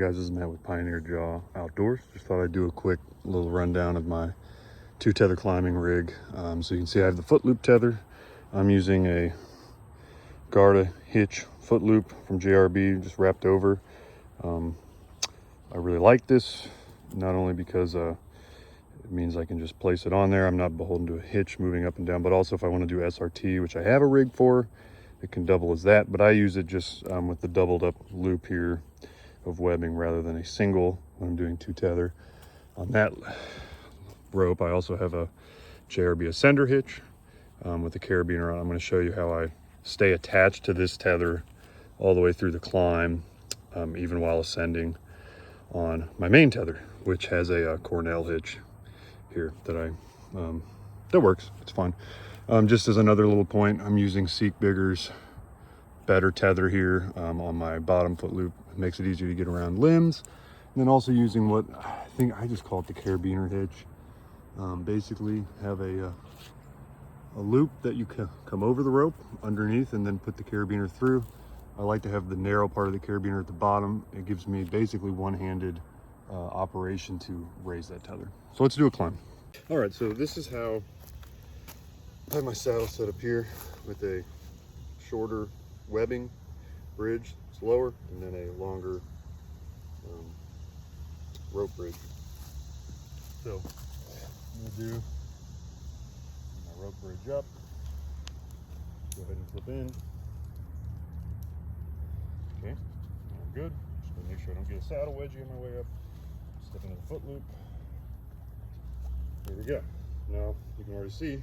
Guys, this is Matt with Pioneer Jaw Outdoors. Just thought I'd do a quick little rundown of my 2-tether climbing rig. So you can see I have the foot loop tether. I'm using a Garda hitch foot loop from JRB, just wrapped over. I really like this, not only because it means I can just place it on there. I'm not beholden to a hitch moving up and down, but also if I want to do SRT, which I have a rig for, it can double as that. But I use it just with the doubled up loop here of webbing rather than a single when I'm doing 2-tether. On that rope, I also have a JRB ascender hitch with the carabiner on. I'm going to show you how I stay attached to this tether all the way through the climb, even while ascending on my main tether, which has a Cornell hitch here that that works. It's fine. Just as another little point, I'm using Seek Bigger's better tether here on my bottom foot loop. It makes it easier to get around limbs. And then also using what I think I just call it the carabiner hitch. Basically have a loop that you can come over the rope underneath and then put the carabiner through. I like to have the narrow part of the carabiner at the bottom. It gives me basically one-handed operation to raise that tether. So let's do a climb. All right, so this is how I have my saddle set up here with a shorter webbing bridge. It's lower, and then a longer rope bridge. So I'm gonna do my rope bridge up. Go ahead and flip in. Okay, all good. Just gonna make sure I don't get a saddle wedgie on my way up. Step into the foot loop. Here we go. Now you can already see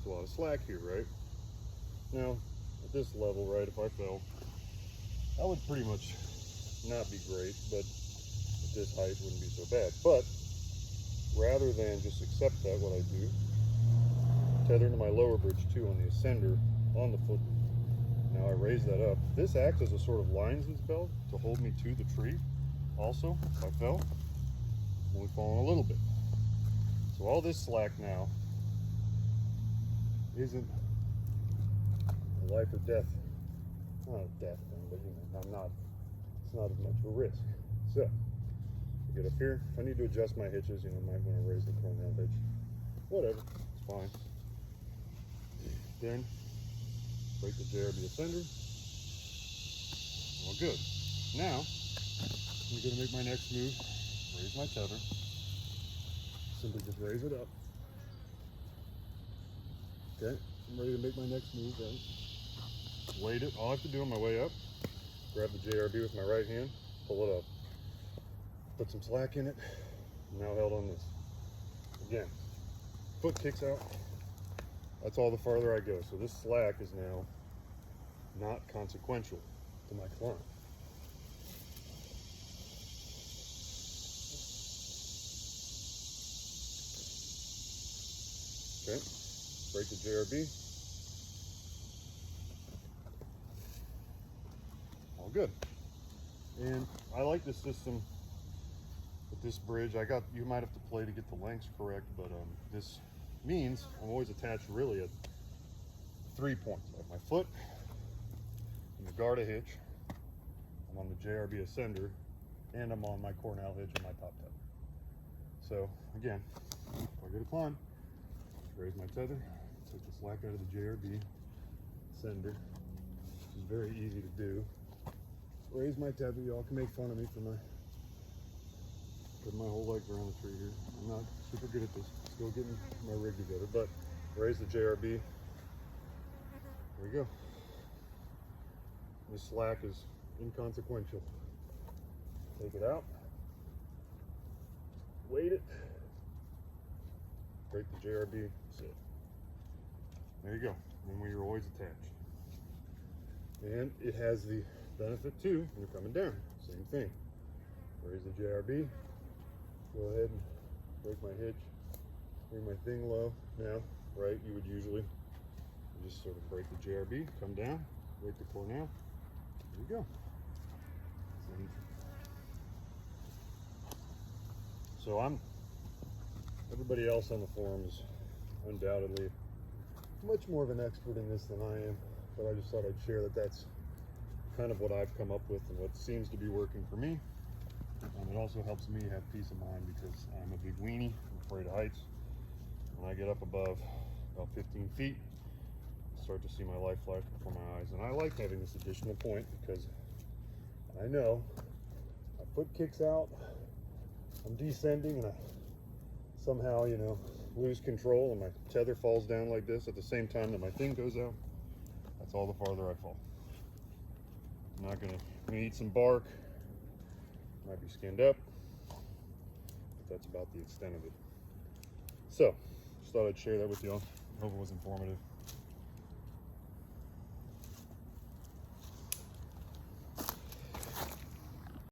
there's a lot of slack here, right? Now at this level, right, if I fell, that would pretty much not be great, but at this height wouldn't be so bad. But rather than just accept that, what I do, tether into my lower bridge too on the ascender on the foot loop. Now I raise that up. This acts as a sort of linesman's belt to hold me to the tree. Also, if I fell, I'm only falling a little bit. So all this slack now isn't a life or death, not a death thing, but you know, it's not as much of a risk. So I get up here. If I need to adjust my hitches, you know, I might want to raise the Cornell hitch. Whatever, it's fine. Then break the JRB ascender. All good. Now I'm going to make my next move. Raise my tether. Simply just raise it up. Okay, I'm ready to make my next move then. Weight it. All I have to do on my way up, grab the JRB with my right hand, pull it up. Put some slack in it. I'm now held on this. Again, foot kicks out. That's all the farther I go. So this slack is now not consequential to my climb. Okay, break the JRB. All good. And I like this system with this bridge. You might have to play to get the lengths correct, but this means I'm always attached really at 3 points. I have my foot and the Garda hitch. I'm on the JRB ascender, and I'm on my Cornell hitch and my top tether. So again, if I go to climb, raise my tether, take the slack out of the JRB ascender, which is very easy to do. Raise my tether. Y'all can make fun of me for putting my whole legs around the tree here. I'm not super good at this. Still getting my rig together, but raise the JRB. There we go. This slack is inconsequential. Take it out. Weight it. Break the JRB. Sit. There you go. And you're always attached. And it has the benefit too when you're coming down. Same thing. Raise the JRB. Go ahead and break my hitch. Bring my thing low. Now, right, you would usually just sort of break the JRB, come down, break the Cornell. There you go. So everybody else on the forum is undoubtedly much more of an expert in this than I am, but I just thought I'd share that that's kind of what I've come up with and what seems to be working for me. It also helps me have peace of mind because I'm a big weenie. I'm afraid of heights. When I get up above about 15 feet, I start to see my life flash before my eyes. And I like having this additional point because I know my foot kicks out, I'm descending, and I somehow, you know, lose control and my tether falls down like this at the same time that my thing goes out. That's all the farther I fall. I'm not gonna eat some bark, might be skinned up, but that's about the extent of it. So, just thought I'd share that with y'all. Hope it was informative.